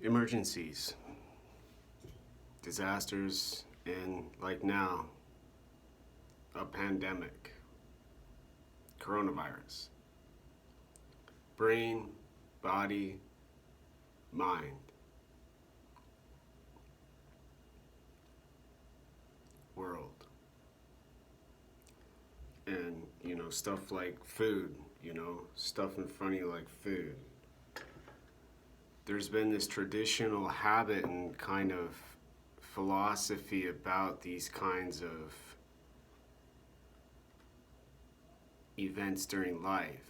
Emergencies, disasters, and like now, a pandemic, coronavirus. Brain, body, mind, world. And, stuff like food, stuff in front of you like food. There's been this traditional habit and kind of philosophy about these kinds of events during life.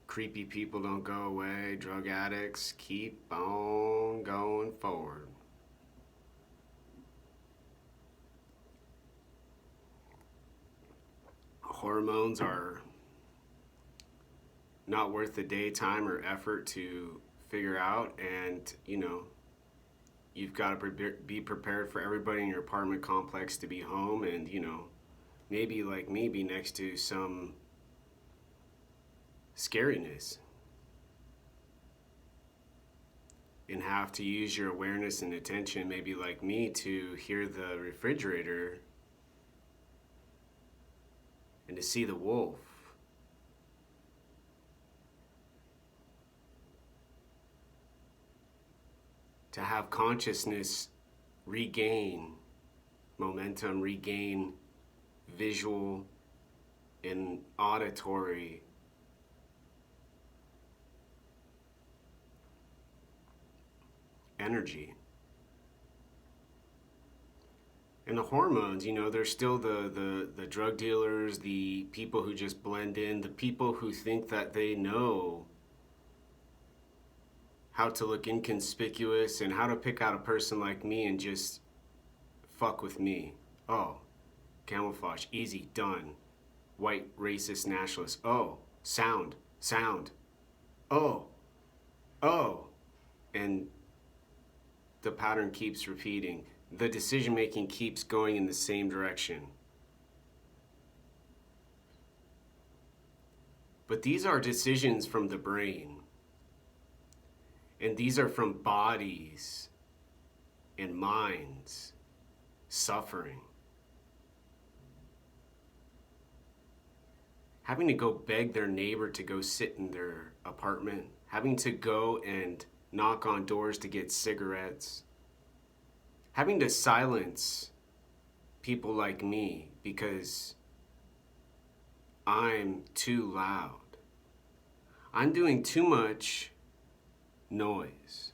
Creepy people don't go away, drug addicts keep on going forward. Hormones are not worth the daytime or effort to figure out, and you've got to be prepared for everybody in your apartment complex to be home, and maybe like me be next to some scariness and have to use your awareness and attention, maybe like me, to hear the refrigerator and to see the wolf. To have consciousness regain momentum, regain visual and auditory energy. And the hormones, they're still the drug dealers, the people who just blend in, the people who think that they know how to look inconspicuous and how to pick out a person like me and just fuck with me. Oh, camouflage, easy, done. White racist nationalist. Oh, sound. Oh, and the pattern keeps repeating. The decision making keeps going in the same direction. But these are decisions from the brain. And these are from bodies and minds suffering. Having to go beg their neighbor to go sit in their apartment. Having to go and knock on doors to get cigarettes. Having to silence people like me because I'm too loud. I'm doing too much noise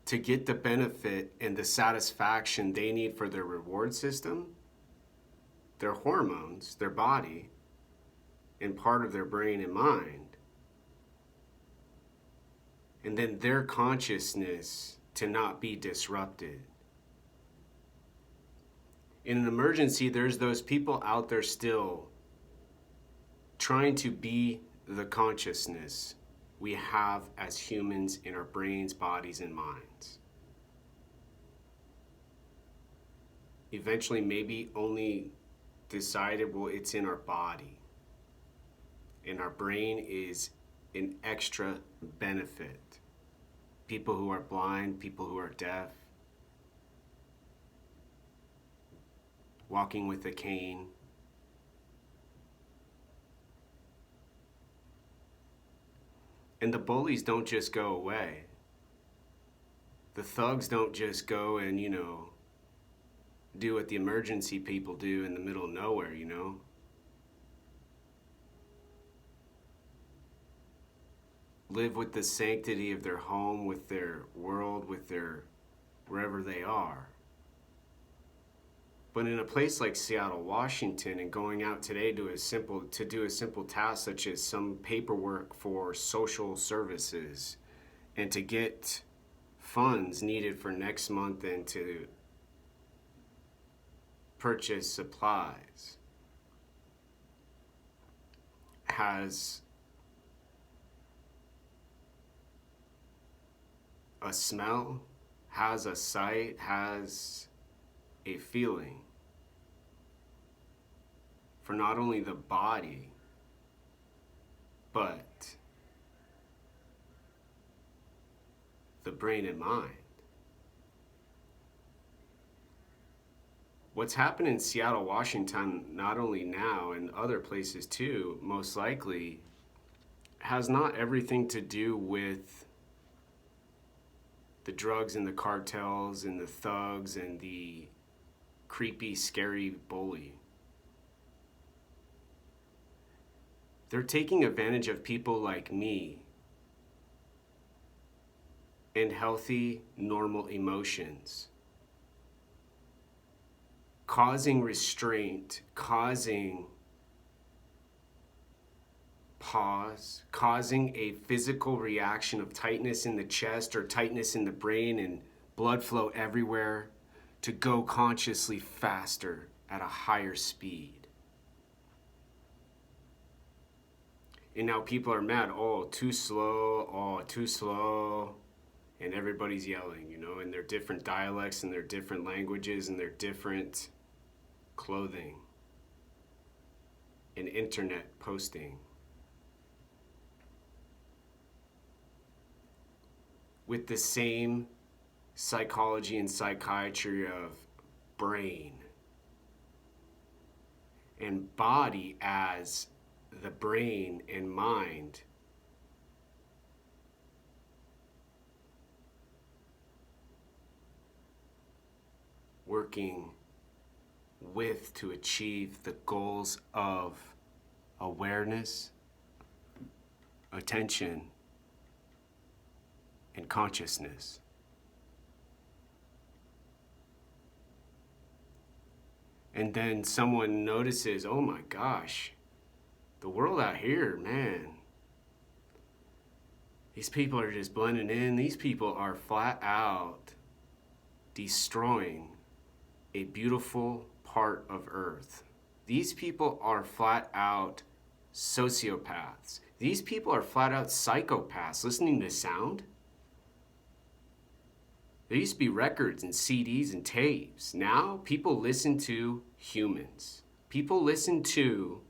to get the benefit and the satisfaction they need for their reward system, their hormones, their body, and part of their brain and mind. And then their consciousness to not be disrupted. In an emergency, there's those people out there still trying to be the consciousness we have as humans in our brains, bodies, and minds. Eventually, maybe only decided, well, it's in our body. And our brain is an extra benefit. People who are blind, people who are deaf, walking with a cane. And the bullies don't just go away. The thugs don't just go and, do what the emergency people do in the middle of nowhere, Live with the sanctity of their home, with their world, with their wherever they are. But in a place like Seattle, Washington, and going out today to do a simple task such as some paperwork for social services and to get funds needed for next month and to purchase supplies has a smell, has a sight, has a feeling for not only the body, but the brain and mind. What's happened in Seattle, Washington, not only now and other places too, most likely, has not everything to do with the drugs and the cartels and the thugs and the creepy, scary bully. They're taking advantage of people like me and healthy, normal emotions, causing restraint, causing pause, causing a physical reaction of tightness in the chest or tightness in the brain and blood flow everywhere to go consciously faster at a higher speed. And now people are mad, oh, too slow, and everybody's yelling, in their different dialects and their different languages and their different clothing and internet posting. With the same psychology and psychiatry of brain and body as the brain and mind working with to achieve the goals of awareness, attention, and consciousness. And then someone notices, oh my gosh, the world out here, man, these people are just blending in. These people are flat out destroying a beautiful part of Earth. These people are flat out sociopaths. These people are flat out psychopaths listening to sound. There used to be records and CDs and tapes. Now people listen to humans. People listen to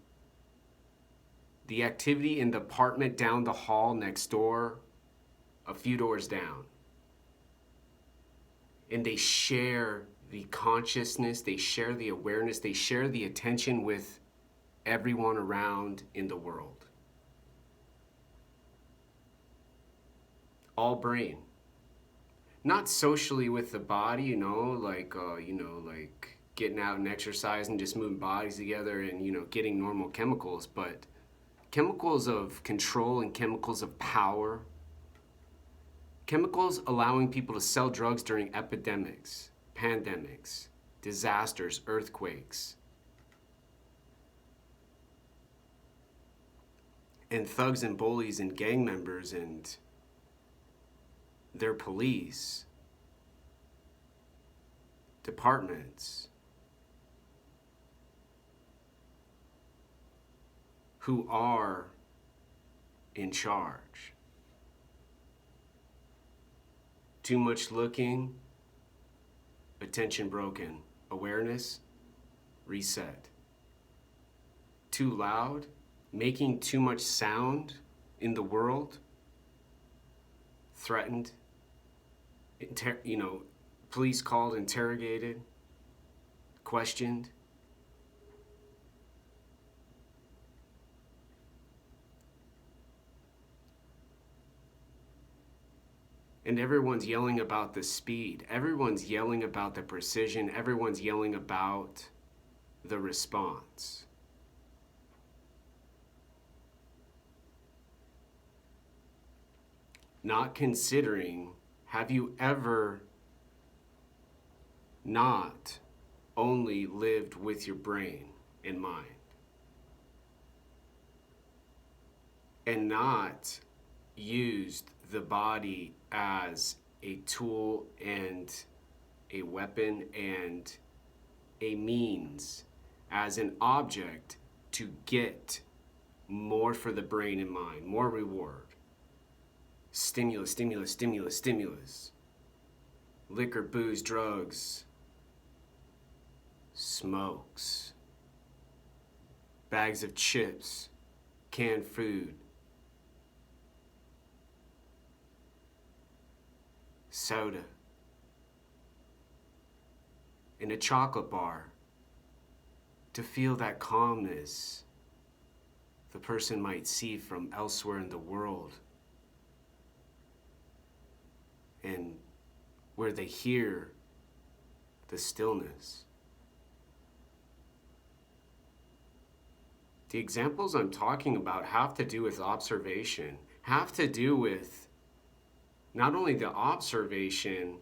the activity in the apartment down the hall next door, a few doors down. And they share the consciousness, they share the awareness, they share the attention with everyone around in the world. All brain. Not socially with the body, like getting out and exercising, just moving bodies together and, getting normal chemicals, but chemicals of control and chemicals of power. Chemicals allowing people to sell drugs during epidemics, pandemics, disasters, earthquakes. And thugs and bullies and gang members and their police departments who are in charge. Too much looking, attention broken, awareness, reset. Too loud, making too much sound in the world, threatened, police called, interrogated, questioned. And everyone's yelling about the speed. Everyone's yelling about the precision. Everyone's yelling about the response. Not considering, have you ever not only lived with your brain and mind and not used the body as a tool and a weapon and a means, as an object to get more for the brain and mind, more reward. Stimulus, stimulus, stimulus, stimulus. Liquor, booze, drugs, smokes, bags of chips, canned food, soda, in a chocolate bar, to feel that calmness the person might see from elsewhere in the world, and where they hear the stillness. The examples I'm talking about have to do with observation, have to do with not only the observation,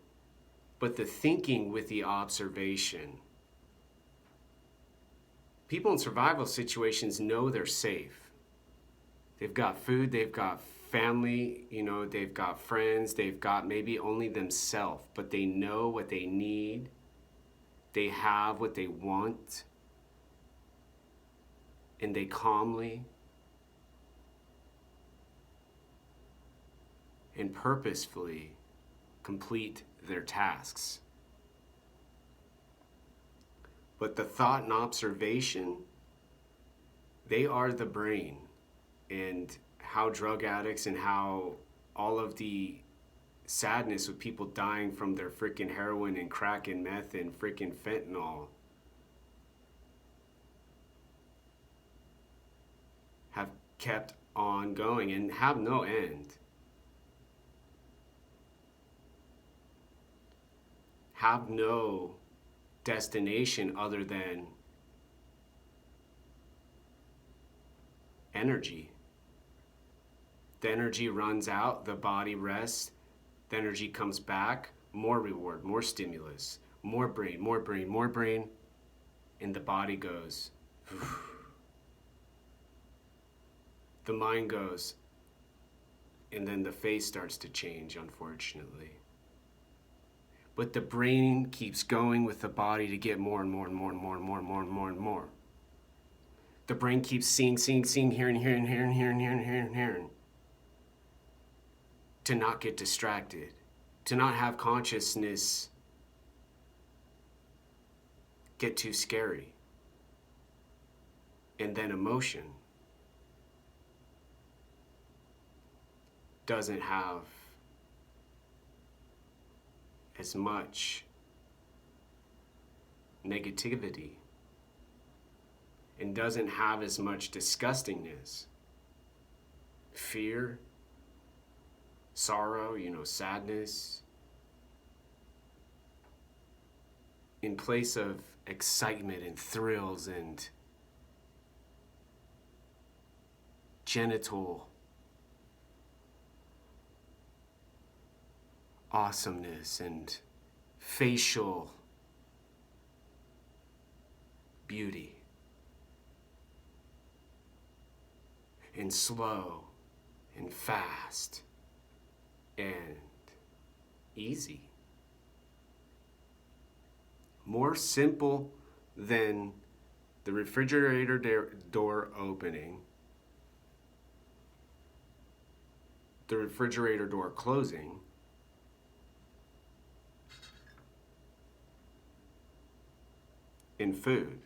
but the thinking with the observation. People in survival situations know they're safe. They've got food, they've got family, they've got friends, they've got maybe only themselves, but they know what they need. They have what they want. And they calmly and purposefully complete their tasks. But the thought and observation, they are the brain. And how drug addicts and how all of the sadness with people dying from their freaking heroin and crack and meth and freaking fentanyl have kept on going and have no end. Have no destination other than energy. The energy runs out, the body rests, the energy comes back, more reward, more stimulus, more brain, more brain, more brain, and the body goes. The mind goes, and then the face starts to change, unfortunately. But the brain keeps going with the body to get more and more and more and more and more and more and more and more. The brain keeps seeing, hearing, to not get distracted, to not have consciousness get too scary. And then emotion doesn't have as much negativity and doesn't have as much disgustingness, fear, sorrow, sadness, in place of excitement and thrills and genital awesomeness and facial beauty, and slow and fast and easy. More simple than the refrigerator door opening, the refrigerator door closing, in food.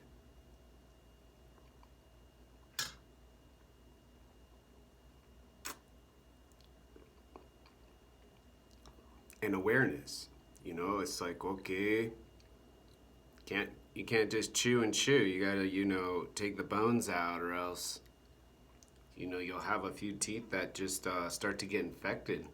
And awareness. It's like, okay, you can't just chew and chew. You gotta, take the bones out, or else, you'll have a few teeth that just start to get infected.